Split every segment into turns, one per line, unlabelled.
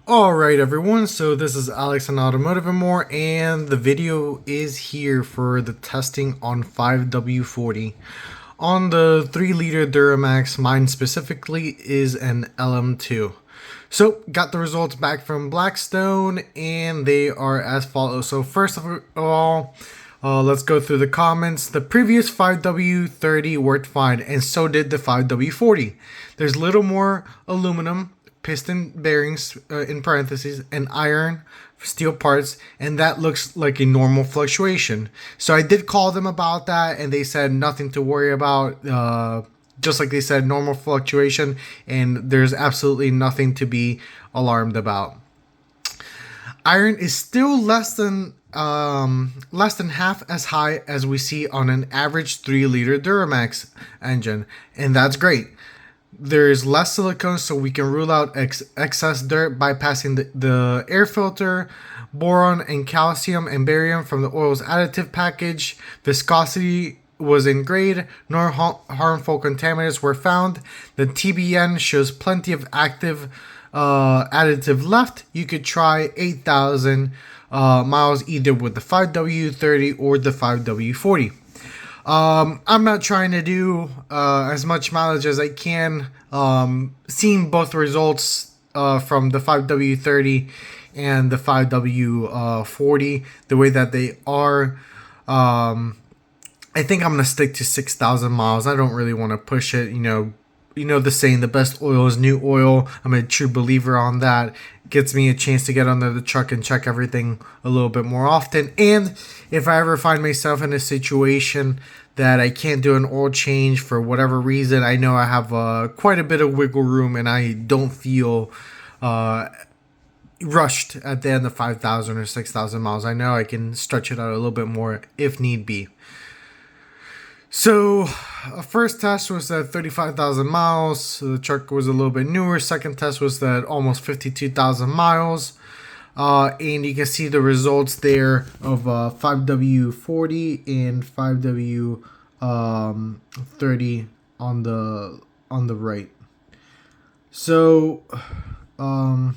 Alright everyone, so this is Alex on Automotive and More, and the video is here for the testing on 5W-40. On the 3-liter Duramax, mine specifically is an LM2. So, got the results back from Blackstone, and they are as follows. So first of all, let's go through the comments. The previous 5W-30 worked fine, and so did the 5W-40. There's little more aluminum, piston bearings in parentheses, and iron steel parts, and that looks like a normal fluctuation. So I did call them about that, and they said nothing to worry about. Just like they said, normal fluctuation, and there's absolutely nothing to be alarmed about. Iron is still less than half as high as we see on an average 3-liter Duramax engine, and that's great. There's less silicone, so we can rule out excess dirt bypassing the air filter, boron and calcium and barium from the oil's additive package. Viscosity was in grade, no harmful contaminants were found. The TBN shows plenty of active additive left. You could try 8,000 miles either with the 5W-30 or the 5W-40. I'm not trying to do as much mileage as I can. Seeing both results from the 5W-30 and the 5W-40, the way that they are, I think I'm going to stick to 6,000 miles. I don't really want to push it, You know the saying, the best oil is new oil. I'm a true believer on that. It gets me a chance to get under the truck and check everything a little bit more often. And if I ever find myself in a situation that I can't do an oil change for whatever reason, I know I have quite a bit of wiggle room and I don't feel rushed at the end of 5,000 or 6,000 miles. I know I can stretch it out a little bit more if need be. So, first test was at 35,000 miles. So the truck was a little bit newer. Second test was at almost 52,000 miles. And you can see the results there of 5W-40 and 5W-30 on the right. So, I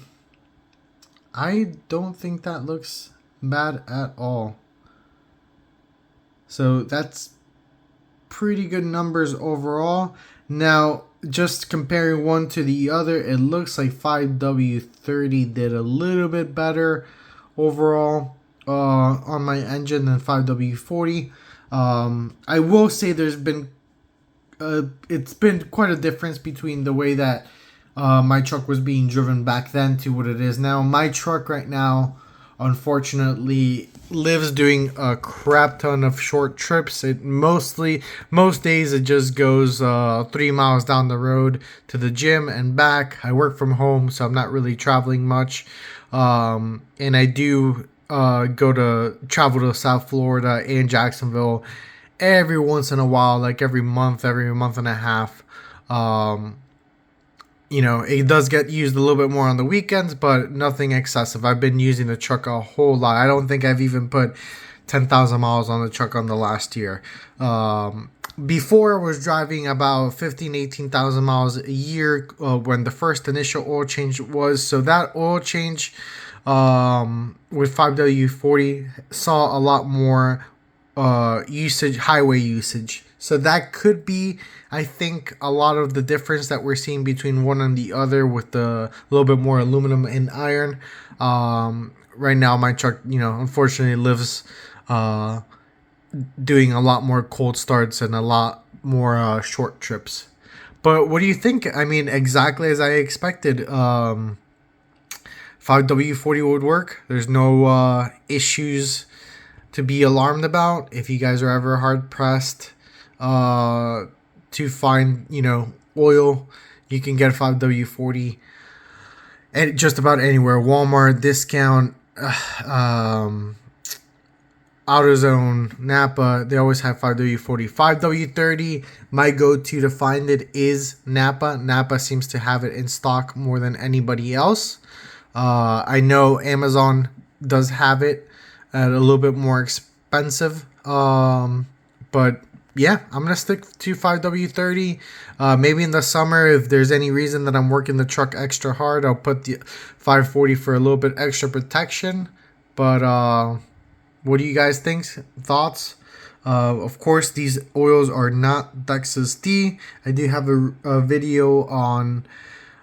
don't think that looks bad at all. So that's pretty good numbers overall. Now, just comparing one to the other, it looks like 5W-30 did a little bit better overall on my engine than 5W-40. I will say there's been it's been quite a difference between the way that my truck was being driven back then to what it is now. My truck right now, unfortunately, lives doing a crap ton of short trips. Most days it just goes 3 miles down the road to the gym and back. I work from home, so I'm not really traveling much. And I do travel to South Florida and Jacksonville every once in a while, like every month and a half. It does get used a little bit more on the weekends, but nothing excessive. I've been using the truck a whole lot. I don't think I've even put 10,000 miles on the truck on the last year. Before I was driving about 18,000 miles a year when the first initial oil change was. So that oil change with 5W-40 saw a lot more highway usage. So that could be, I think, a lot of the difference that we're seeing between one and the other, with the little bit more aluminum and iron. Right now, my truck, unfortunately lives doing a lot more cold starts and a lot more short trips. But what do you think? I mean, exactly as I expected. 5W-40 would work. There's no issues to be alarmed about. If you guys are ever hard pressed to find oil, you can get 5W-40 at just about anywhere. Walmart, Discount, AutoZone, Napa, they always have 5W-40. 5W-30, my go-to to find it is Napa. Napa seems to have it in stock more than anybody else. I know Amazon does have it at a little bit more expensive, but yeah, I'm gonna stick to 5W-40. Maybe in the summer, if there's any reason that I'm working the truck extra hard, I'll put the 540 for a little bit extra protection. But what do you guys think? Thoughts? Of course, these oils are not Dexus D. I do have a video on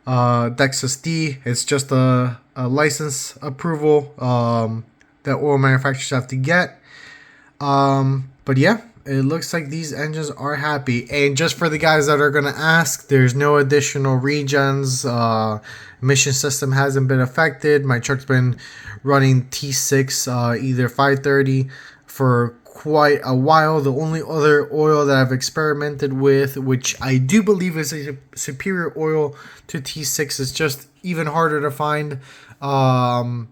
Dexus D. It's just a license approval that oil manufacturers have to get. But yeah, it looks like these engines are happy. And just for the guys that are going to ask, there's no additional regens. Emission system hasn't been affected. My truck's been running T6, either 530 for quite a while. The only other oil that I've experimented with, which I do believe is a superior oil to T6, is just even harder to find. And,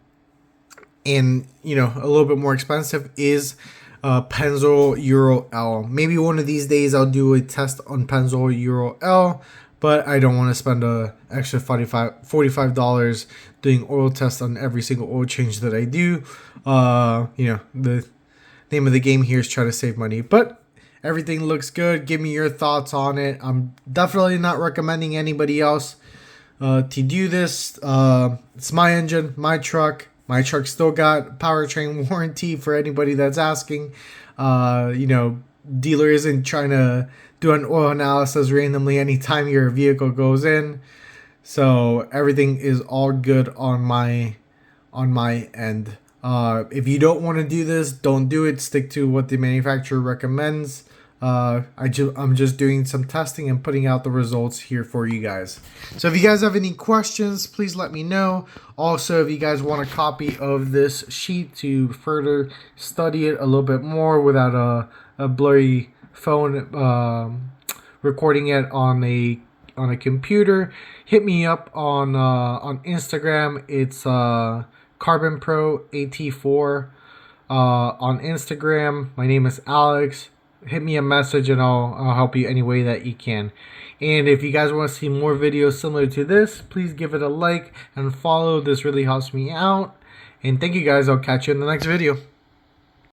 you know, a little bit more expensive, is Pennzoil Euro L. Maybe one of these days I'll do a test on Pennzoil Euro L, but I don't want to spend a extra $45 doing oil tests on every single oil change that I do. You know, the name of the game here is try to save money, but everything looks good. Give me your thoughts on it. I'm definitely not recommending anybody else to do this. It's my engine, my truck. My truck still got powertrain warranty for anybody that's asking. You know, dealer isn't trying to do an oil analysis randomly anytime your vehicle goes in. So everything is all good on my end. If you don't want to do this, don't do it. Stick to what the manufacturer recommends. I'm just doing some testing and putting out the results here for you guys. So if you guys have any questions, please let me know. Also, if you guys want a copy of this sheet to further study it a little bit more without a blurry phone recording it on a computer, hit me up on Instagram. It's Carbon Pro AT4 on Instagram. My name is Alex. Hit me a message and I'll help you any way that you can. And if you guys want to see more videos similar to this, please give it a like and follow. This really helps me out. And thank you guys. I'll catch you in the next video.